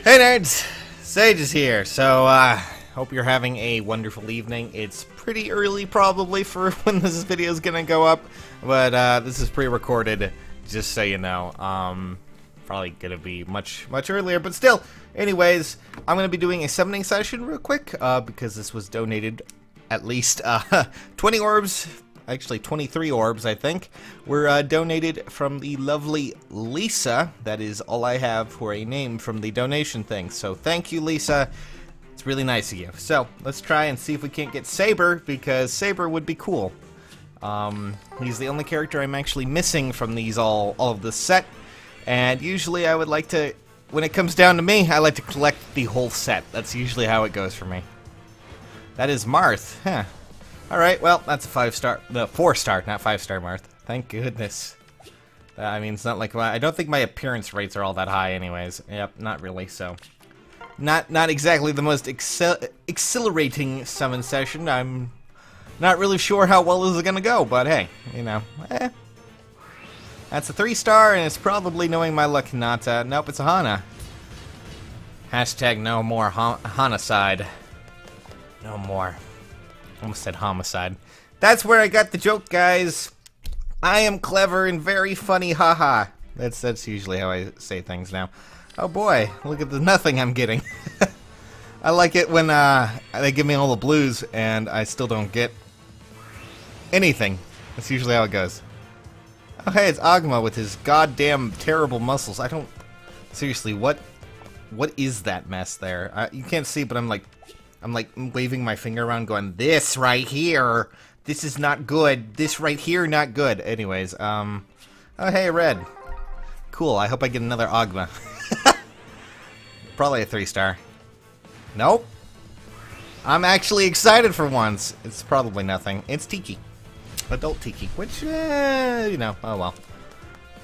Hey nerds, Sage is here. So hope you're having a wonderful evening. It's pretty early probably for when this video is gonna go up, but this is pre-recorded, just so you know. Probably gonna be much earlier, but still. Anyways, I'm gonna be doing a summoning session real quick because this was donated. At least 20 orbs. Actually 23 orbs, I think, were donated from the lovely Lisa. That is all I have for a name from the donation thing. So thank you, Lisa. It's really nice of you. So let's try and see if we can't get Saber, because Saber would be cool. He's the only character I'm actually missing from these all of this set. And usually I would like to, when it comes down to me, I like to collect the whole set. That's usually how it goes for me. That is Marth. Huh. Alright, well, that's a 5-star, 4-star, not 5-star Marth. Thank goodness. I mean, it's not like, I don't think my appearance rates are all that high anyways. Yep, not really, so. Not exactly the most exhilarating summon session. I'm not really sure how well this is gonna go, but hey, you know, That's a 3-star, and it's probably, knowing my luck, not, nope, it's a Hana. Hashtag no more Hana-side. No more. Almost said homicide. That's where I got the joke, guys. I am clever and very funny, haha. That's usually how I say things now. Oh boy, look at the nothing I'm getting. I like it when they give me all the blues and I still don't get anything. That's usually how it goes. Oh hey, it's Agma with his goddamn terrible muscles. I don't... Seriously, what is that mess there? You can't see, but I'm like waving my finger around going, this right here, this is not good. This right here, not good. Anyways, oh hey, Red. Cool, I hope I get another Agma. Probably a 3-star. Nope. I'm actually excited for once. It's probably nothing. It's Tiki. Adult Tiki, which, you know, oh well.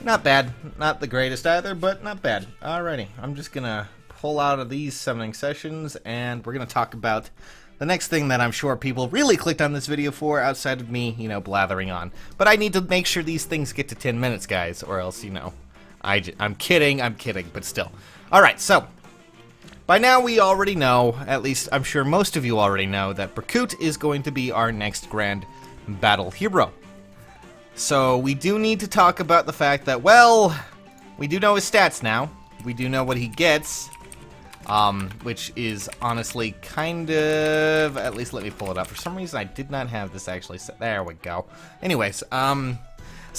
Not bad. Not the greatest either, but not bad. Alrighty, I'm just gonna pull out of these summoning sessions, and we're going to talk about the next thing that I'm sure people really clicked on this video for, outside of me, you know, blathering on. But I need to make sure these things get to 10 minutes, guys, or else, you know, I'm kidding, but still. Alright, so, by now we already know, at least I'm sure most of you already know, that Berkut is going to be our next grand battle hero. So, we do need to talk about the fact that, well, we do know his stats now. We do know what he gets. Which is honestly kind of, at least let me pull it up. For some reason I did not have this actually set. There we go. Anyways, sorry,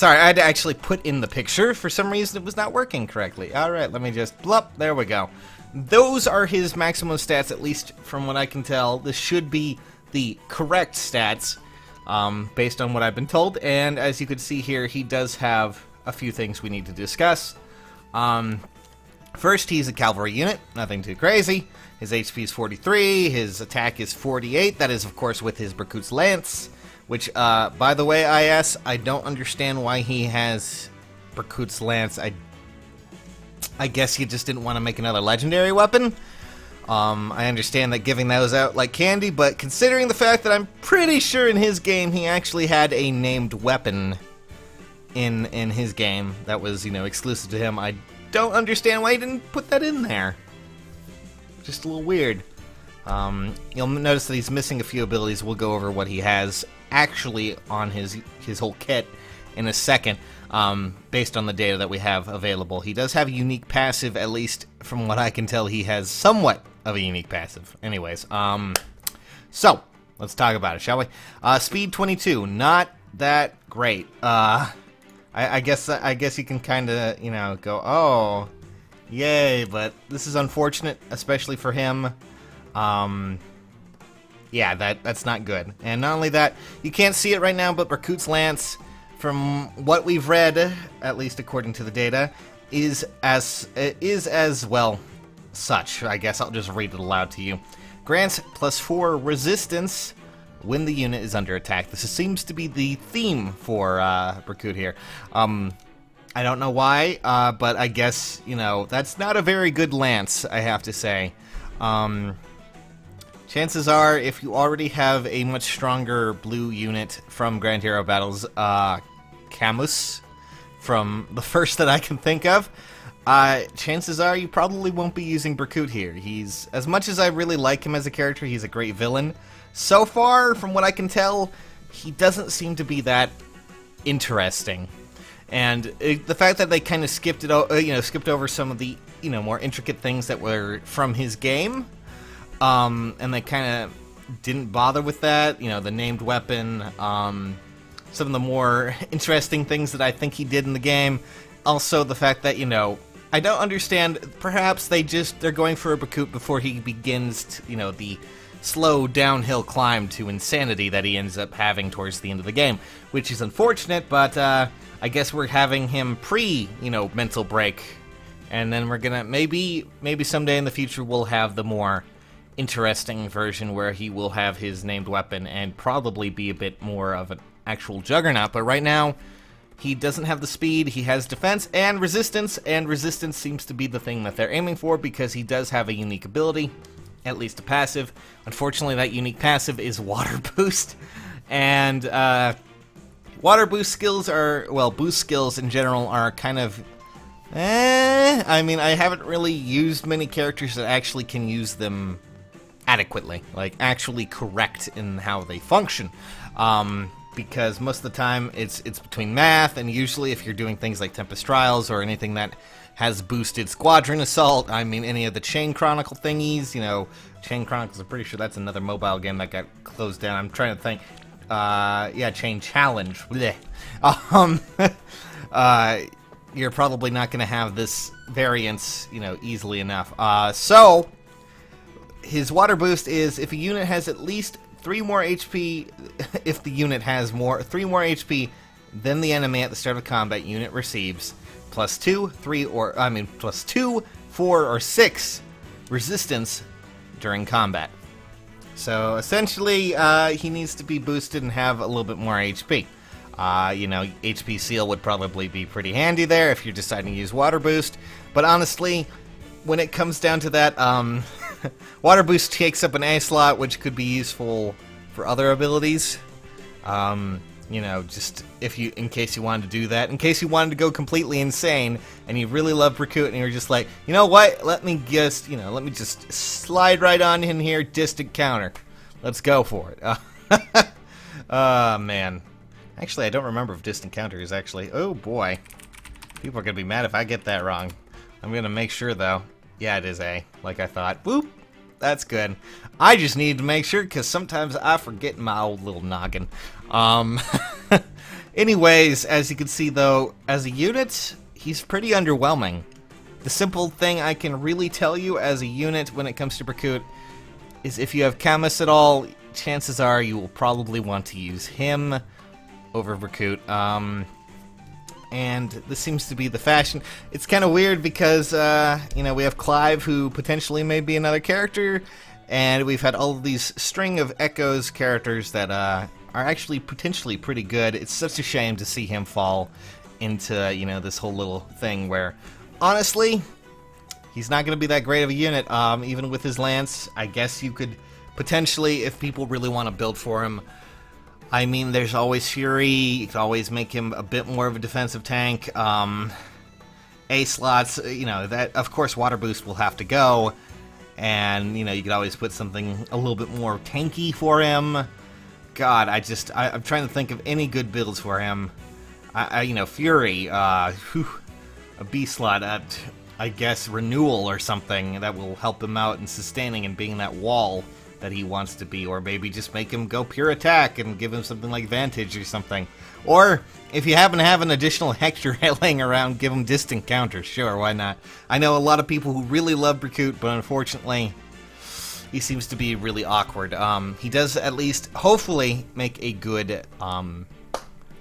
I had to actually put in the picture. For some reason it was not working correctly. Alright, let me just, blup, there we go. Those are his maximum stats, at least from what I can tell. This should be the correct stats, based on what I've been told. And as you can see here, he does have a few things we need to discuss. First, he's a cavalry unit, nothing too crazy. His HP is 43, his attack is 48, that is of course with his Berkut's Lance, which, by the way, I don't understand why he has Berkut's Lance. I guess he just didn't want to make another legendary weapon. I understand that giving those out like candy, but considering the fact that I'm pretty sure in his game he actually had a named weapon in his game that was, you know, exclusive to him, I don't understand why he didn't put that in there. Just a little weird. You'll notice that he's missing a few abilities. We'll go over what he has actually on his whole kit in a second, based on the data that we have available. He does have a unique passive, at least from what I can tell he has somewhat of a unique passive. Anyways, so, let's talk about it, shall we? Speed 22, not that great. I guess you can kind of, you know, go, oh, yay, but this is unfortunate, especially for him. Yeah, that's not good. And not only that, you can't see it right now, but Berkut's Lance, from what we've read, at least according to the data, is as well such. I guess I'll just read it aloud to you. Grants +4 resistance when the unit is under attack. This seems to be the theme for Berkut here. I don't know why, but I guess, you know, that's not a very good lance, I have to say. Chances are, if you already have a much stronger blue unit from Grand Hero Battles, Camus, from the first that I can think of, chances are you probably won't be using Berkut here. He's, as much as I really like him as a character, he's a great villain. So far, from what I can tell, he doesn't seem to be that interesting. And the fact that they kind of skipped over some of the, more intricate things that were from his game, and they kind of didn't bother with that, the named weapon, some of the more interesting things that I think he did in the game. Also, the fact that, I don't understand, perhaps they're going for a Berkut before he begins, the slow downhill climb to insanity that he ends up having towards the end of the game, which is unfortunate, but I guess we're having him mental break, and then we're gonna, maybe someday in the future we'll have the more interesting version where he will have his named weapon and probably be a bit more of an actual juggernaut, but right now, he doesn't have the speed. He has defense and resistance seems to be the thing that they're aiming for because he does have a unique ability, at least a passive. Unfortunately, that unique passive is water boost, and water boost skills boost skills in general are kind of, I mean, I haven't really used many characters that actually can use them adequately, like actually correct in how they function. Because most of the time it's between math, and usually if you're doing things like Tempest Trials or anything that has boosted Squadron Assault, I mean any of the Chain Chronicle thingies, Chain Chronicles, I'm pretty sure that's another mobile game that got closed down. I'm trying to think. Yeah, Chain Challenge. You're probably not going to have this variance, easily enough. So, his water boost is if a unit has at least 3 more HP, if the unit has 3 more HP than the enemy at the start of combat, unit receives plus 2, 4, or 6 resistance during combat. So essentially, he needs to be boosted and have a little bit more HP. HP Seal would probably be pretty handy there if you're deciding to use Water Boost. But honestly, when it comes down to that, Water Boost takes up an A slot, which could be useful for other abilities. Just in case you wanted to do that, in case you wanted to go completely insane and you really love Berkut and you're just like, you know what? Let me just slide right on in here, distant counter. Let's go for it. Man. Actually, I don't remember if distant counter is actually. Oh boy, people are gonna be mad if I get that wrong. I'm gonna make sure though. Yeah, it is A, like I thought. Boop. That's good. I just need to make sure because sometimes I forget my old little noggin. Anyways, as you can see though, as a unit, he's pretty underwhelming. The simple thing I can really tell you as a unit when it comes to Berkut is if you have Camus at all, chances are you will probably want to use him over Berkut. And this seems to be the fashion. It's kind of weird because, we have Clive, who potentially may be another character, and we've had all of these string of Echoes characters that are actually potentially pretty good. It's such a shame to see him fall into, this whole little thing where, honestly, he's not going to be that great of a unit. Even with his Lance, I guess you could potentially, if people really want to build for him, I mean, there's always Fury. You can always make him a bit more of a defensive tank. A slots, that of course Water Boost will have to go, and you could always put something a little bit more tanky for him. God, I'm trying to think of any good builds for him. Fury, a B slot at, I guess, Renewal or something that will help him out in sustaining and being that wall that he wants to be, or maybe just make him go pure attack and give him something like Vantage or something. Or, if you happen to have an additional Hector laying around, give him distant counters. Sure, why not? I know a lot of people who really love Berkut, but unfortunately, he seems to be really awkward. He does at least, hopefully, make a good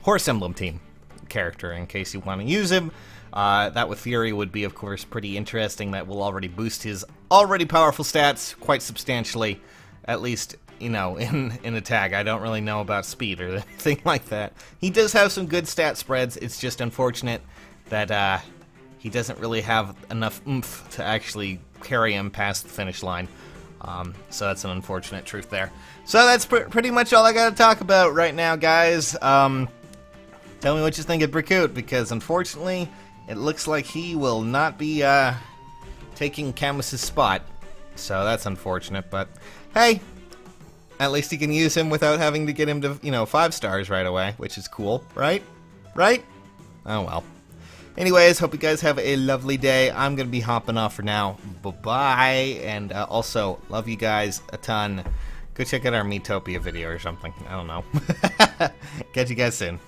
Horse Emblem team character in case you want to use him. That with Fury would be, of course, pretty interesting. That will already boost his already powerful stats quite substantially. At least, in attack. I don't really know about speed or anything like that. He does have some good stat spreads. It's just unfortunate that he doesn't really have enough oomph to actually carry him past the finish line. So that's an unfortunate truth there. So that's pretty much all I got to talk about right now, guys. Tell me what you think of Berkut, because unfortunately, it looks like he will not be taking Camus's spot. So that's unfortunate, but hey, at least he can use him without having to get him to, you know, 5 stars right away, which is cool, right? Right? Oh well. Anyways, hope you guys have a lovely day. I'm going to be hopping off for now. Bye-bye. And also, love you guys a ton. Go check out our Metopia video or something. I don't know. Catch you guys soon.